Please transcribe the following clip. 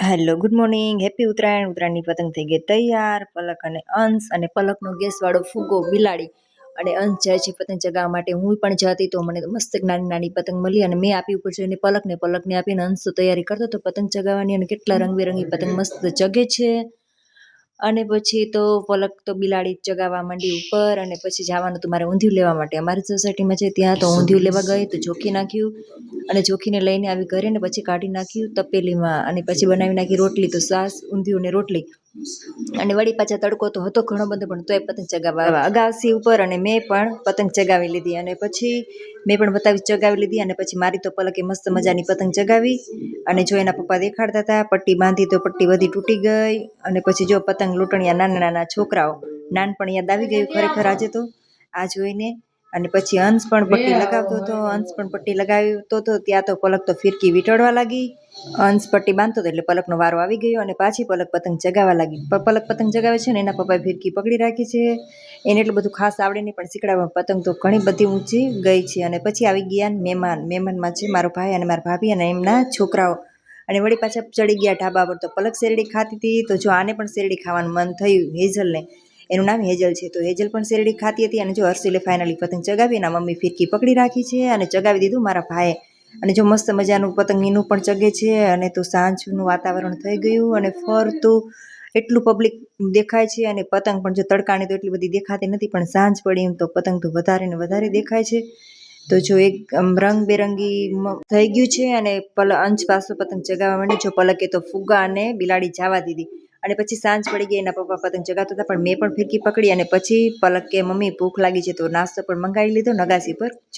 Hello good morning, happy Uttarayan. ઉત્તરાયણની પતંગ થઈ ગઈ તૈયાર. પલક અને અંશ અને પલકનો ગેસવાળો ફુગ્ગો બિલાડી અને અંશ જાય છે પતંગ ચગાવવા માટે. હું પણ જતી તો મને મસ્ત નાની નાની પતંગ મળી અને મેં આપી ઉપર જઈને પલકને આપીને અંશ તો તૈયારી કરતો હતો પતંગ ચગાવવાની. અને કેટલા રંગબેરંગી પતંગ મસ્ત ચગે છે. અને પછી તો પલક તો બિલાડી ચગાવવા માંડી ઉપર. અને પછી જવાનું હતું મારે ઊંધિયું લેવા માટે. અમારી સોસાયટીમાં છે ત્યાં તો ઊંધિયું લેવા ગઈ તો જોખી નાખ્યું અને જોખીને લઈને આવી ઘરે ને પછી કાઢી નાખ્યું તપેલીમાં. અને પછી બનાવી નાખી રોટલી, તો સાસ ઊંધિયું ને રોટલી. અને વળી પાછા તડકો તો હતો ઘણો બધો પણ તોય પતંગ ચગાવવા અગાસી ઉપર. અને મેં પણ પતંગ ચગાવી લીધી અને પછી મેં પણ ચગાવી લીધી. અને પછી મારી તો પલકે મસ્ત મજાની પતંગ ચગાવી. અને જો એના પપ્પા દેખાડતા હતા પટ્ટી બાંધી તો પટ્ટી બધી તૂટી ગઈ. અને પછી જો પતંગ લૂંટણિયા નાના નાના છોકરાઓ, નાનપણ યાદ આવી ગયું ખરેખર આજે તો આ જોઈને. અને પછી અંશ પણ પટ્ટી લગાવતો હતો, અંશ પણ પટ્ટી લગાવતો હતો. ત્યાં તો પલક તો ફિરકી વીંટળવા લાગી. અંશ પટ્ટી બાંધતો હતો એટલે પલકનો વારો આવી ગયો અને પાછી પલક પતંગ ચગાવવા લાગી. પલક પતંગ ચગાવે છે ને એના પપ્પાએ ફિરકી પકડી રાખી છે. એને એટલું બધું ખાસ આવડે નહીં પણ શીખડાવવા પતંગ તો ઘણી બધી ઊંચી ગઈ છે. અને પછી આવી ગયા મહેમાનમાં છે મારો ભાઈ અને મારા ભાભી અને એમના છોકરાઓ. અને વળી પાછા ચડી ગયા ઢાબા પર. તો પલક શેરડી ખાતી હતી તો જો આને પણ શેરડી ખાવાનું મન થયું, હેઝલને, એનું નામ હેઝલ છે. તો હેઝલ પણ શેરડી ખાતી હતી. અને જો હર્ષિલે ફાઇનલી પતંગ ચગાવી. એના મમ્મી ફિરકી પકડી રાખી છે અને ચગાવી દીધું મારા ભાઈએ. અને જો મસ્ત મજાનું પતંગ એનું પણ ચગે છે. અને તો સાંજનું વાતાવરણ થઈ ગયું અને ફરતું એટલું પબ્લિક દેખાય છે. અને પતંગ પણ જો તડકાની તો એટલી બધી દેખાતી નથી પણ સાંજ પડી એમ તો પતંગ તો વધારે ને વધારે દેખાય છે. તો જો એક રંગબેરંગી થઈ ગયું છે. અને અંશ પાસો પતંગ ચગાવવા માંડી. જો પલકે તો ફુગ્ગા અને બિલાડી જવા દીધી. અને પછી સાંજ પડી ગઈ. એના પપ્પા પતંગ ચગાવતા હતા પણ મેં પણ ફિરકી પકડી. અને પછી પલક કે મમ્મી ભૂખ લાગી છે તો નાસ્તો પણ મંગાવી લીધો નગાસી પર. જો